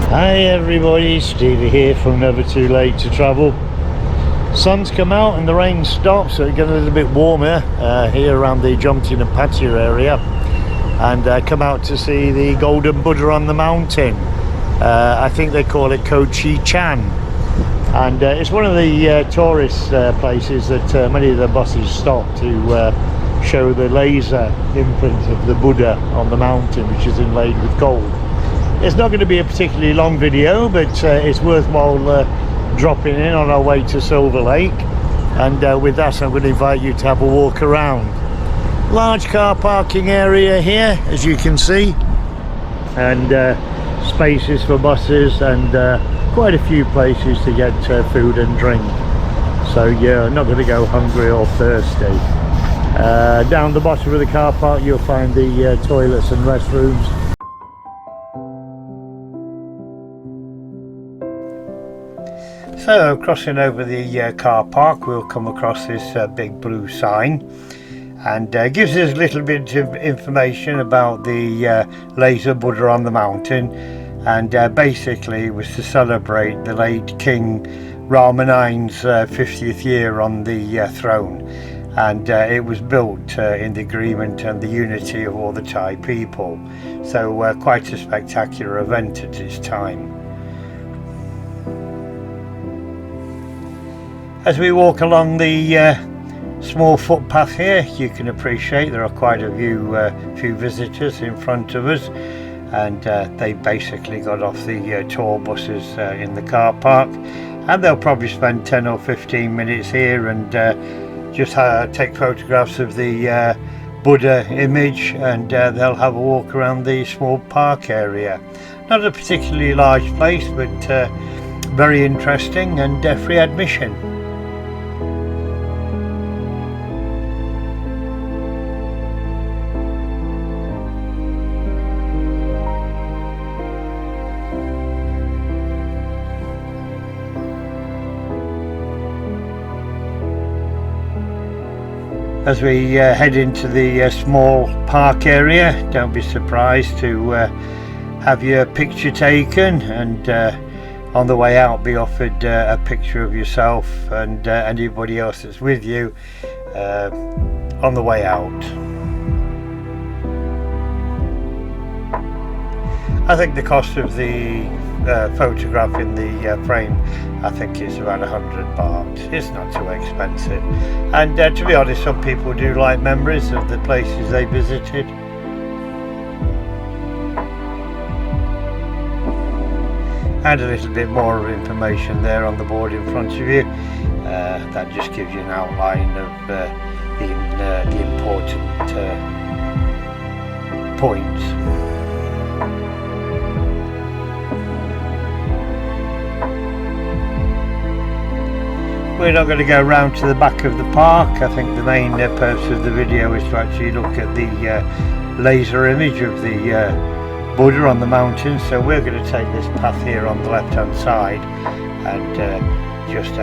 Hi everybody, Stevie here from Never Too Late to Travel. Sun's come out and the rain stopped, so it's getting a little bit warmer here around the Jomtien and Pattaya area, and come out to see the golden Buddha on the mountain. I think they call it Ko Chi Chan, and it's one of the tourist places that many of the buses stop to show the laser imprint of the Buddha on the mountain, which is inlaid with gold. It's not going to be a particularly long video, but it's worthwhile dropping in on our way to Silver Lake, and with that I'm going to invite you to have a walk around. Large car parking area here, as you can see, and spaces for buses, and quite a few places to get food and drink, so you're not going to go hungry or thirsty. Down the bottom of the car park you'll find the toilets and restrooms. So crossing over the car park, we'll come across this big blue sign, and gives us a little bit of information about the laser Buddha on the mountain, and basically it was to celebrate the late King Rama IX's 50th year on the throne, and it was built in the agreement and the unity of all the Thai people, so quite a spectacular event at its time. As we walk along the small footpath here, you can appreciate there are quite a few visitors in front of us, and they basically got off the tour buses in the car park, and they'll probably spend 10 or 15 minutes here and just take photographs of the Buddha image, and they'll have a walk around the small park area. Not a particularly large place, but very interesting, and free admission. As we head into the small park area, don't be surprised to have your picture taken, and on the way out be offered a picture of yourself and anybody else that's with you on the way out. I think the cost of the photograph in the frame, I think it's about 100 baht. It's not too expensive, and to be honest, some people do like memories of the places they visited. And a little bit more of information there on the board in front of you. That just gives you an outline of the important points. We're not going to go round to the back of the park. I think the main purpose of the video is to actually look at the laser image of the Buddha on the mountain. So we're going to take this path here on the left hand side, and just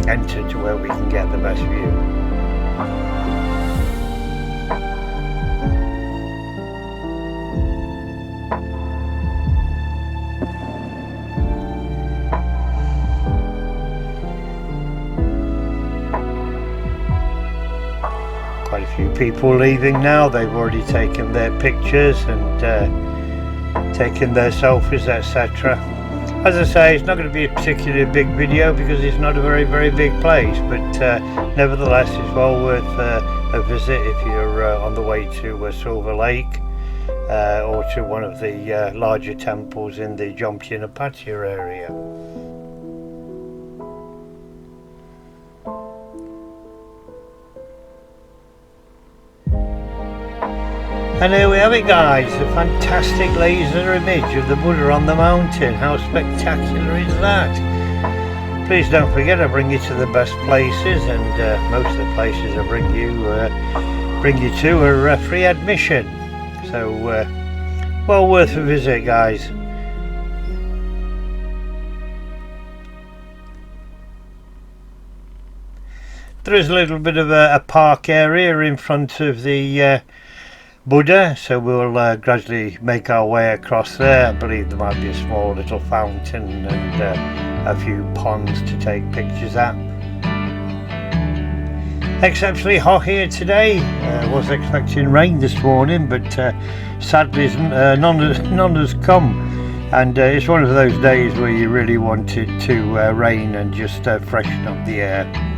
enter to where we can get the best view. Quite a few people leaving now. They've already taken their pictures and taken their selfies, etc. As I say, it's not going to be a particularly big video because it's not a very big place, but nevertheless it's well worth a visit if you're on the way to Silver Lake or to one of the larger temples in the Jomtien and Pattaya area. And here we have it, guys, a fantastic laser image of the Buddha on the mountain. How spectacular is that? Please don't forget, I bring you to the best places, and most of the places I bring you to are free admission. So well worth a visit, guys. There is a little bit of a park area in front of the Buddha, so we'll gradually make our way across there. I believe there might be a small little fountain and a few ponds to take pictures at. Exceptionally hot here today. Was expecting rain this morning, but sadly none has come, and it's one of those days where you really want it to rain and just freshen up the air.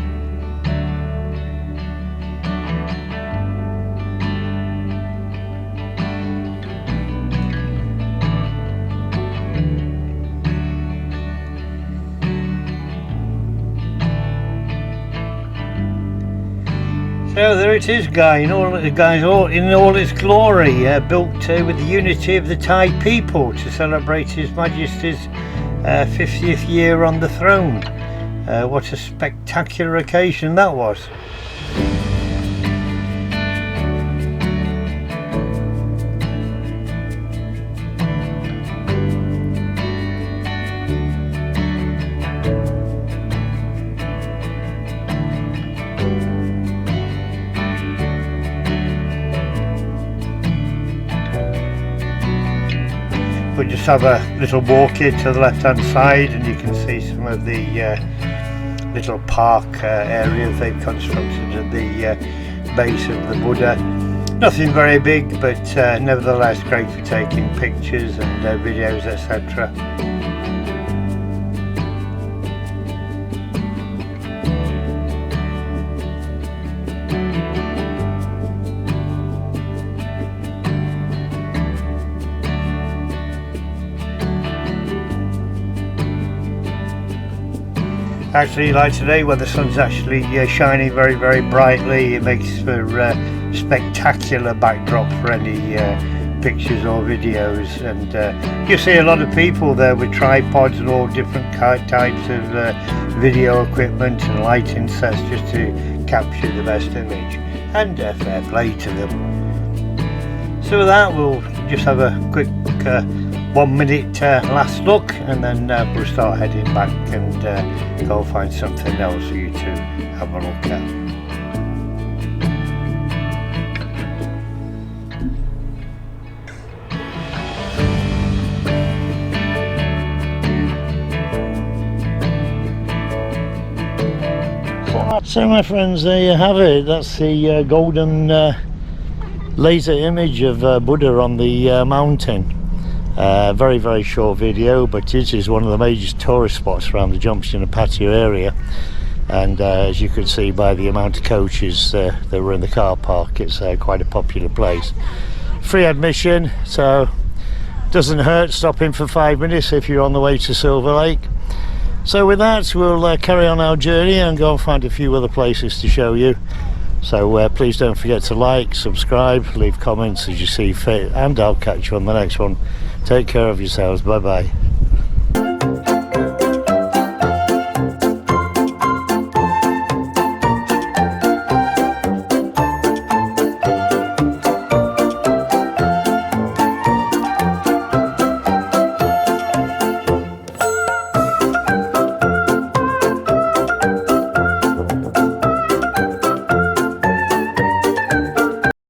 So there it is, guys, in all its glory, built with the unity of the Thai people to celebrate His Majesty's 50th year on the throne. What a spectacular occasion that was. But just have a little walk here to the left hand side and you can see some of the little park areas they've constructed at the base of the Buddha. Nothing very big, but nevertheless great for taking pictures and videos, etc. Actually, like today where the sun's actually shining very, very brightly, it makes for a spectacular backdrop for any pictures or videos. And you see a lot of people there with tripods and all different types of video equipment and lighting sets just to capture the best image, and fair play to them. So with that, we'll just have a quick 1 minute last look, and then we'll start heading back and go find something else for you to have a look at. So my friends, there you have it. That's the golden laser image of Buddha on the mountain. Very, very short video, but it is one of the major tourist spots around the Jomtien and Pattaya area, and as you can see by the amount of coaches that were in the car park, it's quite a popular place. Free admission, so doesn't hurt stopping for 5 minutes if you're on the way to Silver Lake. So with that, we'll carry on our journey and go and find a few other places to show you. So please don't forget to like, subscribe, leave comments as you see fit, and I'll catch you on the next one. Take care of yourselves. Bye bye.